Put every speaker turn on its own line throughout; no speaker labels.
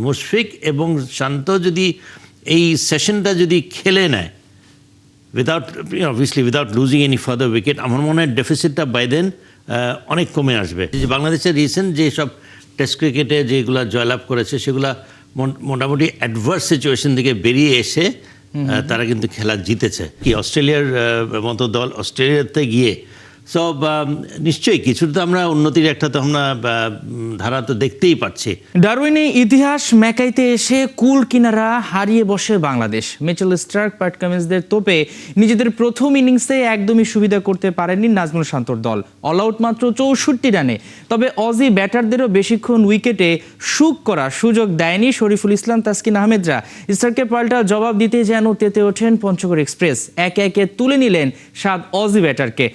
মুশফিক এবং শান্ত যদি এই সেশনটা যদি খেলে নেয় without losing any further wicket, আমার মনে হয় ডেফিসিটটা বাই দেন অনেক কমে আসবে। যে বাংলাদেশের রিসেন্ট যে সব টেস্ট ক্রিকেটে যেগুলো জয়লাভ করেছে সেগুলো মোটামুটি অ্যাডভার্স সিচুয়েশন থেকে বেরিয়ে এসে তারা কিন্তু খেলা জিতেছে। কি অস্ট্রেলিয়ার মতো দল অস্ট্রেলিয়াতে গিয়ে সব নিশ্চয়ই কিছুটা তো আমরা উন্নতির একটা তো আমরা ধারা তো দেখতেই পাচ্ছি।
ডারউইনে ইতিহাস ম্যাকাইতে এসে কুল কিনারা হারিয়ে বসে বাংলাদেশ। মিচেল স্টার্ক, প্যাট কামিন্সদের তোপে নিজেদের প্রথম ইনিংসে একদমই সুবিধা করতে পারেননি নাজমুল শান্তর দল। অল আউট মাত্র 64 রানে। তবে অজি ব্যাটারদেরও বেশিক্ষণ উইকেটে সুখ করার সুযোগ দেয়নি শরীফুল ইসলাম, তাসকিন আহমেদরা। স্টার্কের পাল্টা জবাব দিতে যেন তেতে ওঠেন পঞ্চগড় এক্সপ্রেস। একে একে তুলে নিলেন 7 অজি ব্যাটারকে।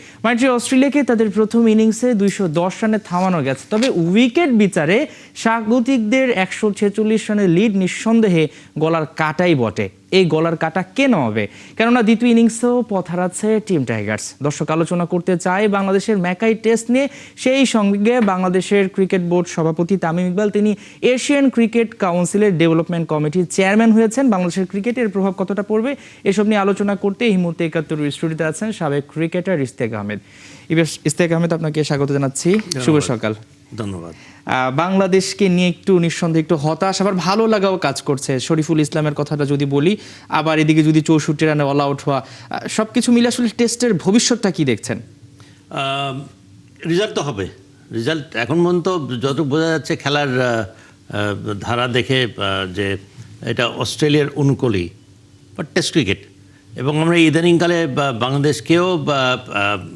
অস্ট্রেলিয়াকে তাদের প্রথম ইনিংসে 210 রানে থামানো গেছে। তবে উইকেট বিচারে স্বাগতিকদের 146 রানের লিড নিঃসন্দেহে গলার কাটাই বটে। এই গলার কাটা কে নামাবে? কেননা দ্বিতীয় ইনিংসেও পথ হারাচ্ছে টিম টাইগার্স। দর্শক আলোচনা করতে চাই বাংলাদেশের ম্যাকাই টেস্ট নিয়ে। সেই সঙ্গে বাংলাদেশের ক্রিকেট বোর্ড সভাপতি তামিম ইকবাল, তিনি এশিয়ান ক্রিকেট কাউন্সিলের ডেভেলপমেন্ট কমিটির চেয়ারম্যান হয়েছেন। বাংলাদেশের ক্রিকেটের প্রভাব কতটা পড়বে এসব নিয়ে আলোচনা করতে এই মুহূর্তে 71 স্টুডিওতে আছেন সাবেক ক্রিকেটার ইশতিয়াক আহমেদ। ইশতিয়াক আহমেদ, আপনাকে স্বাগত জানাচ্ছি। শুভ সকাল।
ধন্যবাদ।
বাংলাদেশকে নিয়ে একটু নিঃসন্দেহে একটু হতাশ, আবার ভালো লাগাও কাজ করছে। শরীফুল ইসলামের কথাটা যদি বলি, আবার এদিকে যদি 64 রানে অল আউট হওয়া, সবকিছু মিলে আসলে টেস্টের ভবিষ্যৎটা কি দেখছেন?
রেজাল্ট তো হবে। রেজাল্ট এখন পর্যন্ত যতটুকু বোঝা যাচ্ছে খেলার ধারা দেখে যে এটা অস্ট্রেলিয়ার অনুকূলই বা টেস্ট ক্রিকেট। এবং আমরা ইদানিংকালে বাংলাদেশকেও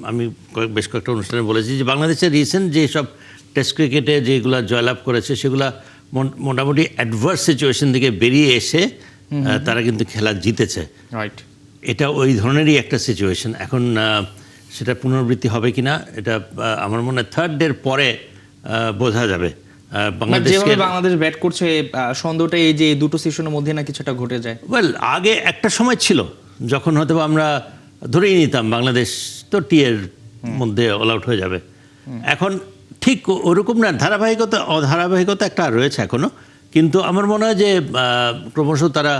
আমি বেশ কয়েকটা অনুষ্ঠানে বলেছি যে বাংলাদেশের রিসেন্ট যে সব টেস্ট ক্রিকেটে যেগুলো জয়লাভ করেছে সেগুলো মোটামুটি অ্যাডভার্স সিচুয়েশন থেকে বেরিয়ে এসে তারা কিন্তু খেলা জিতেছে।
রাইট,
এটা ওই ধরনেরই একটা সিচুয়েশন। এখন সেটা পুনরাবৃত্তি হবে কিনা এটা আমার মনে হয় থার্ড ডের পরে বোঝা যাবে।
বাংলাদেশ ব্যাট করছে সন্দেহটা এই যে দুটো সেশনের মধ্যে না কিছুটা ঘটে যায়।
ওয়েল, আগে একটা সময় ছিল যখন হয়তো আমরা ধরেই নিতাম বাংলাদেশ তো টিয়ের মধ্যে অল আউট হয়ে যাবে। এখন ঠিক ওরকম না, অধারাবাহিকতা একটা রয়েছে এখনও। কিন্তু আমার মনে হয় যে ক্রমশ তারা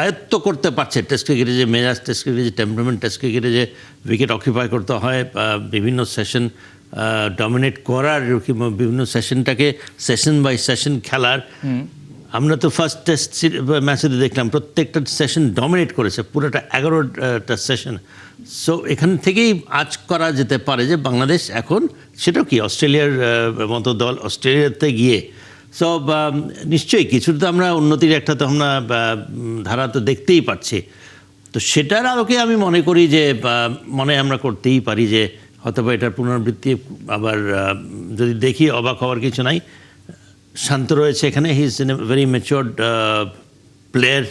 আয়ত্ত করতে পারছে টেস্ট ক্রিকেটে যে মেজাজ, টেস্ট ক্রিকেটে যে টেম্পারমেন্ট, টেস্ট ক্রিকেটে যে উইকেট অকুপাই করতে হয়, বিভিন্ন সেশন ডমিনেট করার কিংবা বিভিন্ন সেশনটাকে সেশন বাই সেশন খেলার। আমরা তো ফার্স্ট টেস্ট ম্যাচে দেখলাম প্রত্যেকটা সেশন ডমিনেট করেছে, পুরোটা 11টা সেশন। সো এখান থেকেই আজ করা যেতে পারে যে বাংলাদেশ এখন সেটাও কি অস্ট্রেলিয়ার মতো দল অস্ট্রেলিয়াতে গিয়ে সব নিশ্চয়ই কিছুটা তো আমরা উন্নতির একটা তো আমরা ধারা তো দেখতেই পাচ্ছি। তো সেটার আলোকে আমি মনে করি যে মনে আমরা করতেই পারি যে হয়তো এটার পুনরাবৃত্তি আবার যদি দেখি অবাক হওয়ার কিছু নাই। শান্ত রয়েছে এখানে, he is in a very matured player,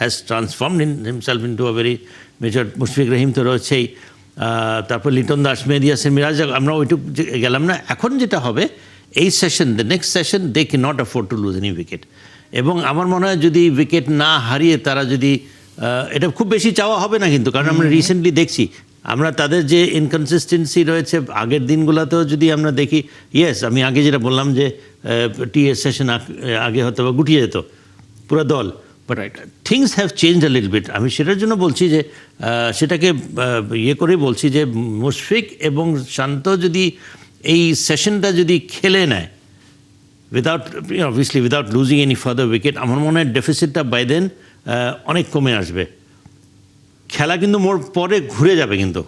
has transformed himself into a very matured. Mushfiq Rahim তো রয়েছেই, তারপর লিটন দাস, মেহেদী হাসান মিরাজ, আমরা ওইটুকু গেলাম না। এখন যেটা হবে এই session, the next session, they can not afford to lose any wicket. এবং আমার মনে হয় যদি উইকেট না হারিয়ে তারা যদি, এটা খুব বেশি চাওয়া হবে না কিন্তু, কারণ আমরা রিসেন্টলি দেখছি আমরা তাদের যে ইনকনসিস্টেন্সি রয়েছে আগের দিনগুলোতেও যদি আমরা দেখি, ইয়েস আমি আগে যেটা বললাম যে টিএস সেশন আগে হয়তো বা গুটিয়ে যেত পুরো দল, but things have change a little bit. আমি সেটার জন্য বলছি যে সেটাকে ইয়ে করে বলছি যে মুশফিক এবং শান্ত যদি এই সেশনটা যদি খেলে নেয় without losing any further wicket, আমার মনে হয় ডেফিসিটটা বাই দেন অনেক কমে আসবে। খেলা কিন্তু মোর পরে ঘুরে যাবে। কিন্তু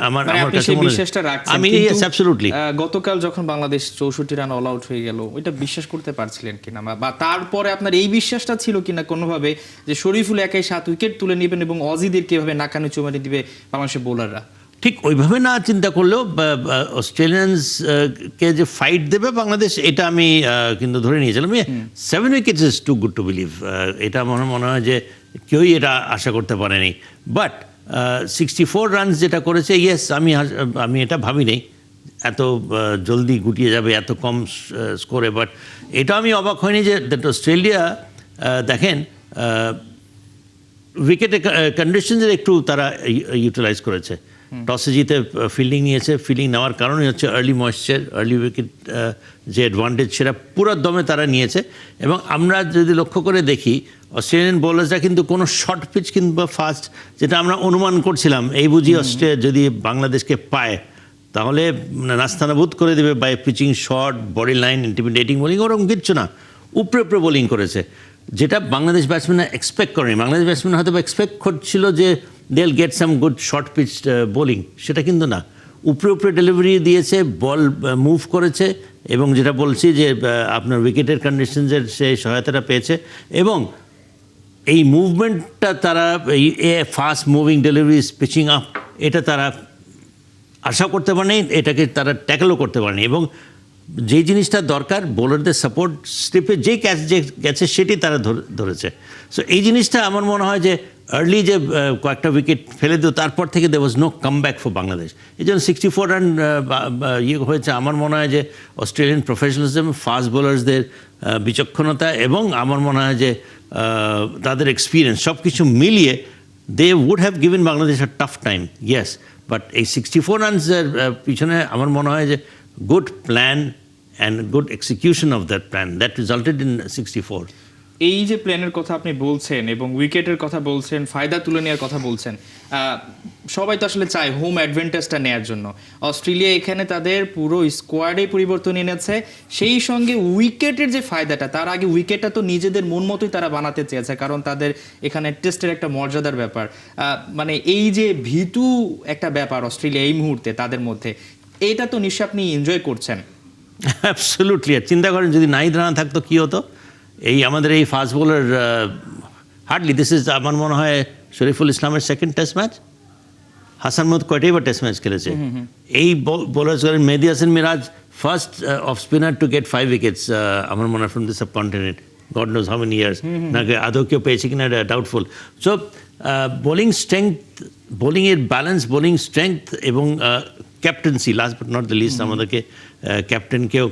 আমার কাছে
বিশ্বাসটা রাখছেন।
আমি অ্যাবসলিউটলি
গতকাল যখন বাংলাদেশ 64 রান অল আউট হয়ে গেল, ওইটা বিশ্বাস করতে পারছিলেন কিনা, বা তারপরে আপনার এই বিশ্বাসটা ছিল কিনা কোনোভাবে যে শরীফুল একাই 7 উইকেট তুলে নেবেন এবং অজিদের কিভাবে নাকানি চুমানি দিবে বাংলাদেশের বোলাররা?
ঠিক ওইভাবে না চিন্তা করলেও অস্ট্রেলিয়ানসকে যে ফাইট দেবে বাংলাদেশ, এটা আমি কিন্তু ধরে নিয়েছিলাম। 7 wickets is too good to believe. এটা মনে হয় যে কেউই এটা আশা করতে পারেনি। বাট 64 রানস যেটা করেছে, ইয়েস আমি এটা ভাবিনি এত জলদি গুটিয়ে যাবে এত কম স্কোরে। বাট এটা আমি অবাক হয়নি যে অস্ট্রেলিয়া দেখেন উইকেটে কন্ডিশনসের একটু তারা ইউটিলাইজ করেছে। টসে জিতে ফিল্ডিং নিয়েছে। ফিল্ডিং নেওয়ার কারণে হচ্ছে আর্লি ময়েশ্চার, আর্লি উইকেট যে অ্যাডভান্টেজ সেটা পুরো দমে তারা নিয়েছে। এবং আমরা যদি লক্ষ্য করে দেখি অস্ট্রেলিয়ান বোলার্সরা কিন্তু কোনো শর্ট পিচ কিংবা ফাস্ট, যেটা আমরা অনুমান করছিলাম এই বুঝি অস্ট্রেলিয়া যদি বাংলাদেশকে পায় তাহলে নাস্তানাবুদ করে দেবে by pitching short, body line, intimidating bowling, ওরকম কিচ্ছু না, উপরে উপরে বোলিং করেছে, যেটা বাংলাদেশ ব্যাটসম্যানরা এক্সপেক্ট করেনি। বাংলাদেশ ব্যাটসম্যান হয়তো এক্সপেক্ট করছিল যে they will get some good short pitch bowling, সেটা কিন্তু না, উপরে উপরে ডেলিভারি দিয়েছে, বল মুভ করেছে এবং যেটা বলছি যে আপনার উইকেটের কন্ডিশনসের সেই সহায়তাটা পেয়েছে। এবং এই মুভমেন্টটা তারা এই fast moving deliveries, pitching up, এটা তারা আশা করতে পারেনি, এটাকে তারা ট্যাকেলও করতে পারেনি। এবং যে জিনিসটা দরকার বোলারদের সাপোর্ট, স্লিপে যে ক্যাচ যে গেছে সেটি তারা ধরেছে। সো এই জিনিসটা আমার মনে হয় যে আর্লি যে কয়েকটা উইকেট ফেলে দিল, তারপর থেকে they was no comeback for Bangladesh. এই জন্য 64 রান হয়েছে। আমার মনে হয় যে অস্ট্রেলিয়ান প্রফেশনালিজম, ফাস্ট বোলার্সদের বিচক্ষণতা এবং আমার মনে হয় যে তাদের এক্সপিরিয়েন্স সব কিছু মিলিয়ে they would have given Bangladesh a tough time, yes. But এই 64 রানসের পিছনে আমার মনে হয় যে good plan and good execution of that plan that resulted in 64।
এই যে প্ল্যানের কথা আপনি বলছেন এবং উইকেটের কথা বলছেন, ফায়দা তুলে নেওয়ার কথা বলছেন, সবাই তো আসলে চায় হোম অ্যাডভান্টেজটা নেওয়ার জন্য। অস্ট্রেলিয়া এখানে তাদের পুরো স্কোয়াডে পরিবর্তন এনেছে, সেই সঙ্গে উইকেটের যে ফায়দাটা, তার আগে উইকেটটা তো নিজেদের মন মতোই তারা বানাতে চেয়েছে, কারণ তাদের এখানে টেস্টের একটা মর্যাদার ব্যাপার। মানে এই যে ভীতু একটা ব্যাপার অস্ট্রেলিয়া এই মুহূর্তে তাদের মধ্যে, এইটা তো নিশ্চয়ই আপনি এনজয় করছেন।
অ্যাবসলুটলি। চিন্তা করেন যদি নাহিদ রানা থাকতো কী হতো। এই আমাদের এই fast bowler hardly, this is আমার মনে হয় শরীফুল ইসলামের second test match. Hasan Mahmud কয়টাই বা টেস্ট ম্যাচ খেলেছে। এই বোলার্স করেন Mehedi Hasan Miraz, first off spinner to get 5 wickets আমার মনে হয় from the subcontinent, god knows how many years. নাকি আদৌ কেউ পেয়েছে কিনা ডাউটফুল। সো বোলিং স্ট্রেংথ, বোলিংয়ের ব্যালেন্স, বোলিং স্ট্রেংথ এবং captaincy, last but not the least, আমাদেরকে ক্যাপ্টেনকেও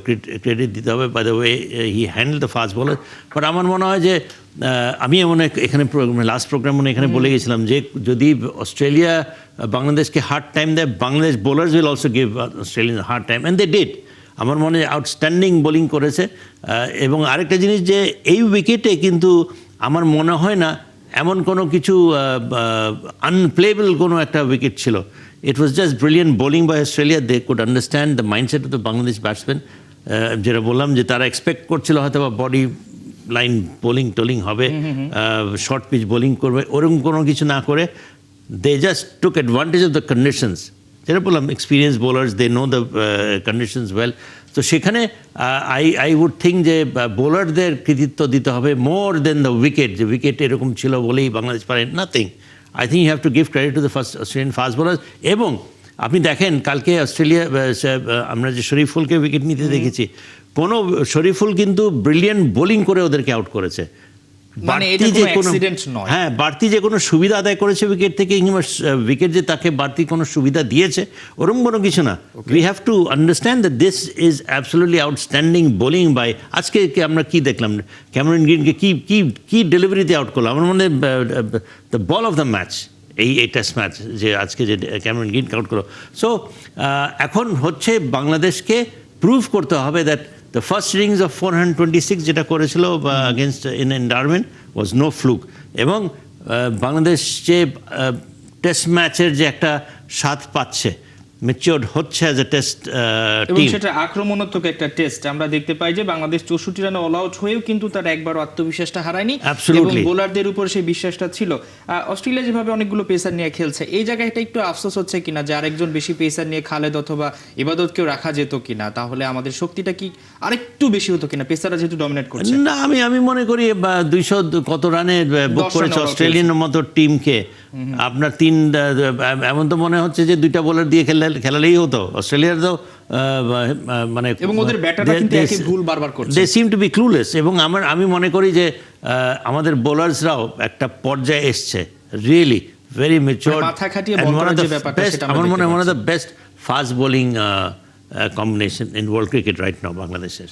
ক্রেডিট দিতে হবে। By the way he handle the fast bowler. But আমার মনে হয় যে আমি এখানে লাস্ট প্রোগ্রাম এখানে বলে গেছিলাম যে যদি অস্ট্রেলিয়া বাংলাদেশকে হার্ড টাইম দেয়, Bangladesh bowlers will also give Australian hard time, and they did. আমার মনে হয় আউটস্ট্যান্ডিং বোলিং করেছে। এবং আরেকটা জিনিস যে এই উইকেটে কিন্তু আমার মনে হয় না এমন কোনো কিছু আনপ্লেয়েবল কোনো একটা উইকেট ছিল। It was just brilliant bowling by Australia. They could understand the mindset of the Bangladesh batsmen. যেটা বললাম যে তারা এক্সপেক্ট করছিল হয়তো বা বডি লাইন বোলিং টোলিং হবে, শর্ট পিচ বোলিং করবে, ওরকম কোনো কিছু না করে they just took advantage of the conditions. যেটা বললাম experience bowlers, they know the conditions well. তো সেখানে আই উড থিঙ্ক যে বোলারদের কৃতিত্ব দিতে হবে মোর দেন দ্য উইকেট। যে উইকেট এরকম ছিল বলেই বাংলাদেশ পারে, nothing. I think you have to give credit to the first Australian fast bowlers. এবং আপনি দেখেন কালকে অস্ট্রেলিয়া, আমরা যে শরীফুলকে উইকেট নিতে দেখেছি, কোনো শরীফুল কিন্তু ব্রিলিয়ান্ট বোলিং করে ওদেরকে আউট করেছে। হ্যাঁ, বাড়তি যে কোনো সুবিধা আদায় করেছে উইকেট থেকে, কিংবা উইকেট যে তাকে বাড়তি কোনো সুবিধা দিয়েছে, ওরকম কোনো কিছু না। We have to understand that this is absolutely outstanding bowling by. আজকে আমরা কি দেখলাম, ক্যামেরন গ্রিনকে কি ডেলিভারিতে আউট করলো। আমার মনে হয় the ball of the match এই টেস্ট ম্যাচ যে আজকে যে ক্যামেরন গ্রিনকে আউট করলো। সো এখন হচ্ছে বাংলাদেশকে প্রুভ করতে হবে that the first innings of 426 যেটা করেছিল against in Darwin was no fluke. এবং বাংলাদেশ যে টেস্ট ম্যাচের যে একটা স্বাদ পাচ্ছে, ম্যাচিওরড হচ্ছে অ্যাজ এ টেস্ট
এবং সেটা আক্রমণাত্মক একটা টেস্ট। আমরা দেখতে পাই যে বাংলাদেশ 64 রানে অল আউট হয়েও কিন্তু তার একবারও আত্মবিশ্বাসটা হারায়নি এবং বোলারদের উপর সেই বিশ্বাসটা ছিল। অস্ট্রেলিয়া যেভাবে অনেকগুলো পেসার নিয়ে খেলছে, এই জায়গায় এটা একটু আফসোস হচ্ছে কিনা যে আরেকজন বেশি পেসার নিয়ে খালেদ অথবা ইবাদতকেও রাখা যেত কিনা, তাহলে আমাদের শক্তিটা কি আরেকটু বেশি হতো কিনা, পেসাররা যেহেতু ডমিনেট করছে।
না, আমি মনে করি 200 কত রানে বুক করেছে অস্ট্রেলিয়ার মতো টিমকে। আপনার এমন তো মনে হচ্ছে যে 2টা বোলার দিয়ে খেলালেই হতো। অস্ট্রেলিয়ার তো মানে
এবং ওদের ব্যাটাররা কিন্তু একই ভুল বারবার করছে,
দে সিম টু বি ক্লুলেস। এবং আমি মনে করি যে আমাদের বোলার্সরাও একটা পর্যায়ে এসছে, রিয়েলি ভেরি ম্যাচিওরড।
মাথা খাটিয়ে বল করার যে ব্যাপারটা, সেটা
আমার মনে হয় one of the best fast bowling combination in world cricket right now বাংলাদেশের।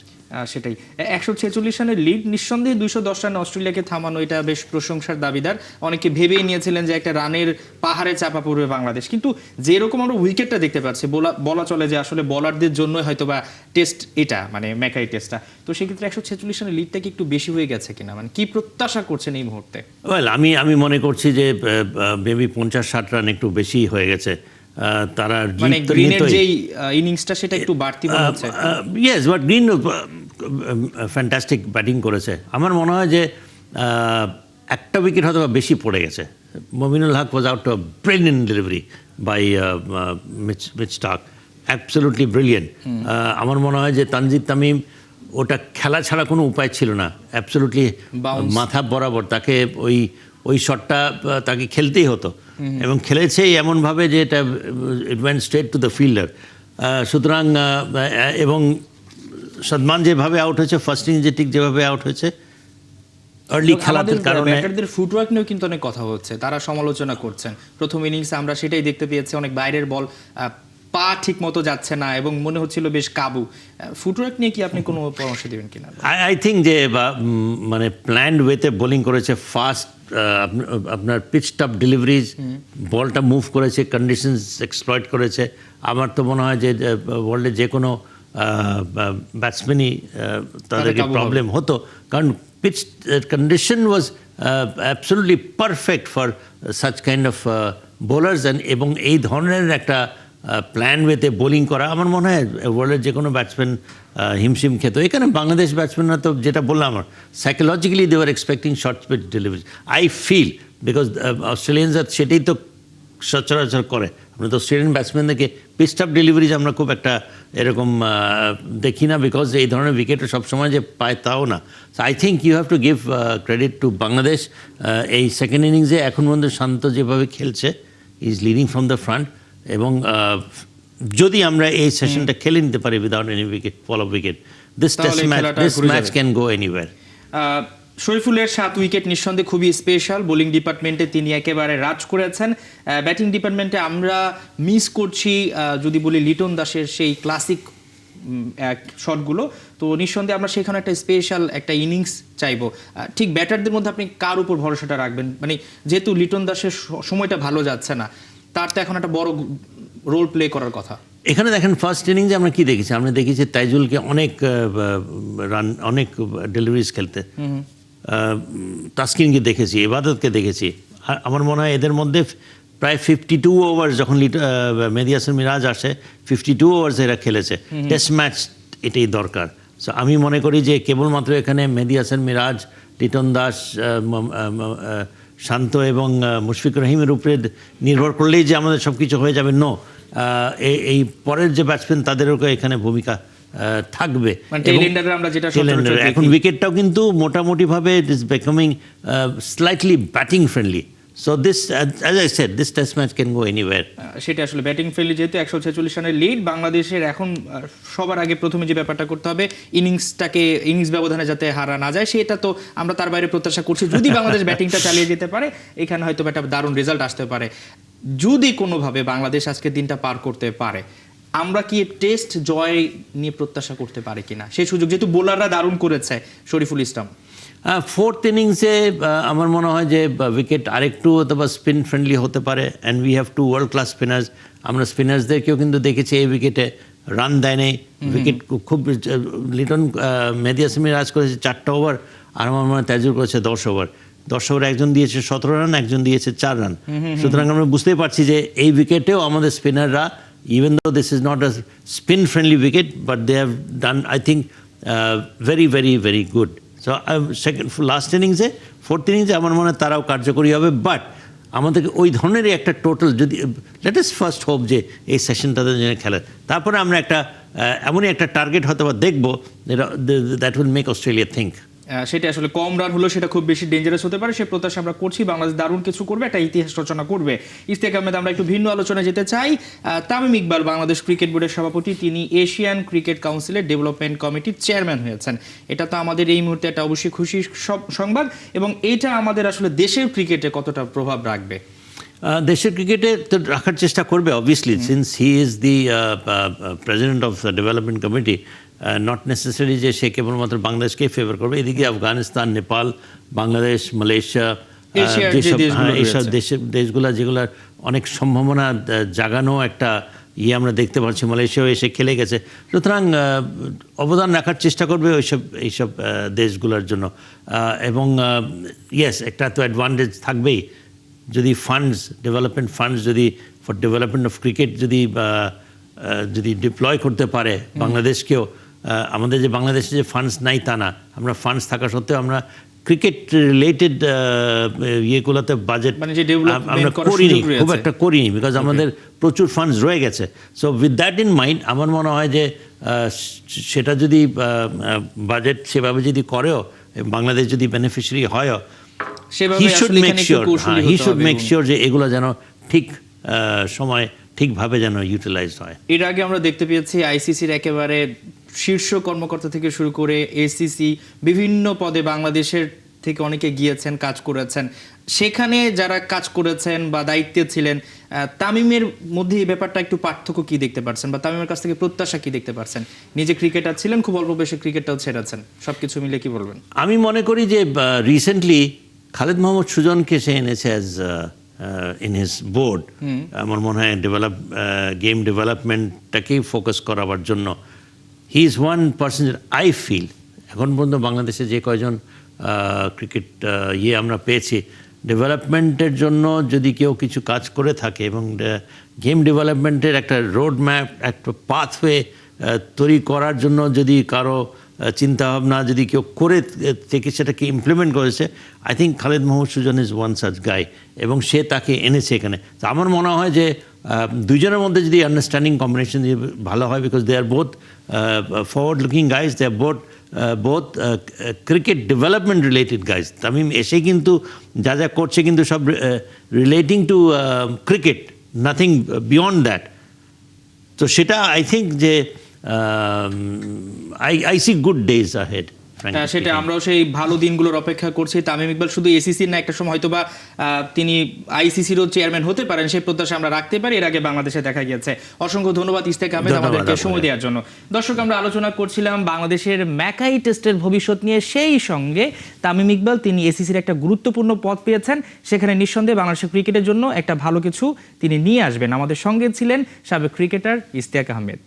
সেটাই 146 রানের লিড, নিঃসন্দেহে 210 রানে অস্ট্রেলিয়াকে থামানো এটা বেশ প্রশংসার দাবিদার। অনেকে ভেবেই নিয়েছিলেন যে একটা রানের পাহাড়ে চাপা পড়বে বাংলাদেশ, কিন্তু যেরকম আমরা উইকেটটা দেখতে পাচ্ছি বলা চলে যে আসলে বোলারদের জন্য হয়তো বা টেস্ট এটা মানে ম্যাকাই টেস্টটা, তো সেক্ষেত্রে 146 রানের লিডটা কি একটু বেশি হয়ে গেছে কিনা, মানে কি প্রত্যাশা করছেন এই মুহূর্তে?
ওয়েল আমি মনে করছি যে মেবি 50-60 রান একটু বেশি হয়ে গেছে। তারা
মানে গ্রিনের যেই ইনিংসটা সেটা একটু বাড়তি মনে হচ্ছে।
Yes, but green fantastic batting করেছে। আমার মনে হয় যে একটা উইকেট হয়তো বেশি পড়ে গেছে। Mominul Haque was out of brilliant delivery by Mitch Starc, absolutely brilliant. আমার মনে হয় যে তানজিদ তামিম ওটা খেলা ছাড়া কোনো উপায় ছিল না, অ্যাবসলিউটলি মাথা বরাবর তাকে ওই শটটা তাকে খেলতেই হতো এবং খেলেছেই এমনভাবে যে এটা it went straight to the fielder. সুতরাং এবং সদমান যেভাবে আউট হয়েছে, ফার্স্ট ইনিংসে ঠিক যেভাবে আউট হয়েছে আর্লি খেলার কারণে।
ব্যাটারদের ফুটওয়ার্ক নিয়েও কিন্তু অনেক কথা হচ্ছে, তারা সমালোচনা করছেন। প্রথম ইনিংসে আমরা সেটাই দেখতে পেয়েছি, অনেক বাইরের বল, পা ঠিক মতো যাচ্ছে না এবং মনে হচ্ছিল বেশ কাবু। ফুটওয়ার্ক নিয়ে কি আপনি কোনো পরামর্শ দেবেন কিনা?
আই থিঙ্ক যে মানে প্ল্যান্ড ওয়েতে বোলিং করেছে, ফাস্ট আপনার পিচ টপ ডেলিভারিজ, বলটা মুভ করেছে, কন্ডিশনস এক্সপ্লয়েট করেছে। আমার তো মনে হয় যে ওয়ার্ল্ডের যে কোনো ব্যাটসম্যানই তাদেরকে প্রবলেম হতো, কারণ pitch condition was absolutely perfect for such kind of bowlers. এবং এই ধরনের একটা প্ল্যান ওয়েতে বোলিং করা আমার মনে হয় ওয়ার্ল্ডের যে কোনো ব্যাটসম্যান হিমশিম খেত। এখানে বাংলাদেশ ব্যাটসম্যানরা তো যেটা বললাম, আমার psychologically they are expecting short pitch delivery, I feel, because অস্ট্রেলিয়ানরা সেটাই তো সচরাচর করে। আমরা তো অস্ট্রেলিয়ান ব্যাটসম্যানদেরকে পিচ টপ ডেলিভারিজ আমরা খুব একটা এরকম দেখি না, বিকজ এই ধরনের উইকেট সবসময় যে পায় তাও না। So I think you have to give credit to Bangladesh. এই সেকেন্ড ইনিংসে এখন পর্যন্ত শান্ত যেভাবে খেলছে, is leading from the front. এবং যদি আমরা এই সেশনটা খেলে নিতে পারি without any wicket, fall of wicket, this match can go anywhere.
শরীফুলের 7 উইকেট নিঃসন্দেহে খুবই স্পেশাল। বোলিং ডিপার্টমেন্টে তিনি একেবারে রাজ করেছেন। ব্যাটিং ডিপার্টমেন্টে আমরা মিস করছি যদি বলি লিটন দাসের সেই ক্লাসিক শটগুলো, তো নিঃসন্দেহে আমরা সেখানে একটা স্পেশাল একটা ইনিংস চাইবো। ঠিক ব্যাটারদের মধ্যে আপনি কার উপর ভরসাটা রাখবেন? মানে যেহেতু লিটন দাসের সময়টা ভালো যাচ্ছে না, তার তো এখন একটা বড় রোল প্লে করার কথা।
এখানে দেখেন ফার্স্ট ইনিংসে আমরা কি দেখেছি, আমরা দেখেছি তাইজুলকে অনেক রান, অনেক ডেলিভারিজ খেলতে, তাসকিনকে দেখেছি, ইবাদতকে দেখেছি। আমার মনে হয় এদের মধ্যে প্রায় 52 ওভার যখন মেহেদী হাসান মিরাজ আসে, 52 ওভার্স এরা খেলেছে। টেস্ট ম্যাচ এটাই দরকার। সো আমি মনে করি যে কেবলমাত্র এখানে মেহেদী হাসান মিরাজ, লিটন দাস, শান্ত এবং মুশফিকুর রহিমের উপরে নির্ভর করলেই যে আমাদের সব কিছু হয়ে যাবে, নো। এই পরের যে ব্যাটসম্যান তাদেরও এখানে ভূমিকা থাকবে। এখন উইকেটটাও কিন্তু মোটামুটিভাবে it is becoming slightly batting friendly. So this, as I said, this test match can go anywhere.
সেটা আসলে ব্যাটিং ফ্রেন্ডলি, যেহেতু 146 রানের লিড বাংলাদেশের, এখন সবার আগে প্রথমে যে ব্যাপারটা করতে হবে ইনিংস ব্যবধানে যাতে হারা না যায়, সেটা তো আমরা তার বাইরে প্রত্যাশা করছি। যদি বাংলাদেশ ব্যাটিংটা চালিয়ে যেতে পারে, এখানে হয়তো একটা দারুণ রেজাল্ট আসতে পারে। যদি কোনোভাবে বাংলাদেশ আজকে দিনটা পার করতে পারে, আমরা কি টেস্ট জয় নিয়ে প্রত্যাশা করতে পারি কিনা সেই সুযোগ, যেহেতু বোলাররা দারুণ করেছে। শরীফুল ইসলাম,
ফোর্থ ইনিংসে আমার মনে হয় যে উইকেট আরেকটু অথবা স্পিন ফ্রেন্ডলি হতে পারে, and we have two world class spinners. আমরা স্পিনার্সদেরকেও কিন্তু দেখেছি এই উইকেটে রান দেয় নেই, উইকেট খুব। লিটন মেহেদী হাসান মিরাজ করেছে 4টা ওভার, আর আমার মনে হয় তাইজুল করেছে 10 ওভার। 10 ওভার একজন দিয়েছে 17 রান, একজন দিয়েছে 4 রান। সুতরাং আমরা বুঝতেই পারছি যে এই উইকেটেও আমাদের স্পিনাররা, even though this is not a spin friendly wicket, but they have done, I think, very, very, very good. So last ইনিংসে, ফোর্থ ইনিংসে আমার মনে হয় তারাও কার্যকরী হবে। বাট আমাদেরকে ওই ধরনেরই একটা টোটাল, যদি লেট আস ফার্স্ট হোপ যে এই সেশন তাদের জন্য খেলে, তারপরে আমরা একটা এমনই একটা টার্গেট হয়তো বা দেখবো, that will make Australia think.
সেটা আসলে কম রান হলেও সেটা খুব বেশি ডেঞ্জারাস হতে পারে, সে প্রত্যাশা আমরা করছি। বাংলাদেশ দারুণ কিছু করবে, একটা ইতিহাস রচনা করবে। ইশতিয়াক আহমেদ, আমরা একটু ভিন্ন আলোচনায় যেতে চাই। তামিম ইকবাল বাংলাদেশ ক্রিকেট বোর্ডের সভাপতি, তিনি এশিয়ান ক্রিকেট কাউন্সিলের ডেভেলপমেন্ট কমিটির চেয়ারম্যান হয়েছেন। এটা তো আমাদের এই মুহূর্তে একটা অবশ্যই খুশির সংবাদ, এবং এটা আমাদের আসলে দেশের ক্রিকেটে কতটা প্রভাব রাখবে?
দেশের ক্রিকেটে তো রাখার চেষ্টা করবে obviously, since he is the president of the development committee. Not necessary যে সে কেবলমাত্র বাংলাদেশকেই ফেভার করবে, এদিকে আফগানিস্তান, নেপাল, বাংলাদেশ, মালয়েশিয়া,
এশিয়ার যে দেশগুলো
এইসব
রয়েছে।
দেশগুলো যেগুলোর অনেক সম্ভাবনা জাগানো একটা আমরা দেখতে পাচ্ছি, মালয়েশিয়াও এসে খেলে গেছে। সুতরাং অবদান রাখার চেষ্টা করবে এইসব দেশগুলোর জন্য। এবং ইয়েস, একটা তো অ্যাডভান্টেজ থাকবেই, যদি ফান্ডস, ডেভেলপমেন্ট ফান্ডস যদি ফর ডেভেলপমেন্ট অফ ক্রিকেট যদি ডিপ্লয় করতে পারে বাংলাদেশকেও। আমাদের যে বাংলাদেশে যে ফান্ডস নাই তা না, আমরা ফান্ডস থাকা সত্ত্বেও আমরা ক্রিকেট রিলেটেড ইয়েগুলোতে বাজেট
মানে যে development
আমরা
করার
করিনি,
সুযোগ রয়েছে।
খুব একটা করিনি, বিকজ আমাদের প্রচুর ফান্ডস রয়ে গেছে। So with that in mind আমার মনে হয় যে সেটা যদি বাজেট সেভাবে যদি করেও, বাংলাদেশ যদি বেনিফিশিয়ারি হয়ও,
সেভাবে
হি শুড
আসলে
মেক
এখানে একটু
শিওর,
কৌশলী
হি
হতে
শুড
হবে
মেক
এবং-
শিওর যে এগুলো যেন ঠিক সময় ঠিকভাবে যেন ইউটিলাইজ হয়।
এর আগে আমরা দেখতে পেয়েছি আইসিসির একেবারে শীর্ষ কর্মকর্তা থেকে শুরু করে এসিসি বিভিন্ন পদে বাংলাদেশের থেকে অনেকে গিয়েছেন, কাজ করেছেন। সেখানে যারা কাজ করেছেন বা দায়িত্বে ছিলেন, তামিমের মধ্যে এই ব্যাপারটা একটু পার্থক্য কি দেখতে পারছেন, বা তামিমের কাছ থেকে প্রত্যাশা কি দেখতে পারছেন? নিজে ক্রিকেটার ছিলেন, খুব অল্প বয়সে ক্রিকেটটাও ছেড়েছেন, সবকিছু মিলে কি বলবেন?
আমি মনে করি যে রিসেন্টলি খালেদ মোহাম্মদ সুজনকে সে এনেছে অ্যাজ ইন হিজ বোর্ড। আমার মনে হয় গেম ডেভেলপমেন্টটাকেই ফোকাস করাবার জন্য। He is one person I feel, এখন পর্যন্ত বাংলাদেশে যে কয়জন ক্রিকেট আমরা পেয়েছি, ডেভেলপমেন্টের জন্য যদি কেউ কিছু কাজ করে থাকে এবং গেম ডেভেলপমেন্টের একটা রোড ম্যাপ, একটা পাথওয়ে তৈরি করার জন্য যদি কারো চিন্তাভাবনা যদি কেউ করে থেকে সেটাকে ইমপ্লিমেন্ট করেছে, I think Khaled Mohammad Sujon is one such guy, এবং সে তাকে এনেছে এখানে। তো আমার মনে হয় যে দুজনের মধ্যে যদি আন্ডারস্ট্যান্ডিং কম্বিনেশন ভালো হয়, because they are both forward looking guys, they are both cricket development related guys. Tamim এসে কিন্তু যা যা করছে কিন্তু সব relating to cricket, nothing beyond that. তো সেটা আই থিঙ্ক যে I see good days ahead.
সেটা আমরাও সেই ভালো দিনগুলোর অপেক্ষা করছি। তামিম ইকবাল শুধু এসিসির না, একটা সময় হয়তো বা তিনি আইসিসিরও চেয়ারম্যান হতে পারেন, সেই প্রত্যাশা আমরা রাখতে পারি। এর আগে বাংলাদেশে দেখা গিয়েছে। অসংখ্য ধন্যবাদ ইশতেক আহমেদ আমাদেরকে সময় দেওয়ার জন্য। দর্শক, আমরা আলোচনা করছিলাম বাংলাদেশের ম্যাকাই টেস্টের ভবিষ্যৎ নিয়ে, সেই সঙ্গে তামিম ইকবাল তিনি এসিসির একটা গুরুত্বপূর্ণ পদ পেয়েছেন, সেখানে নিঃসন্দেহে বাংলাদেশের ক্রিকেটের জন্য একটা ভালো কিছু তিনি নিয়ে আসবেন। আমাদের সঙ্গে ছিলেন সাবেক ক্রিকেটার ইশতেক আহমেদ।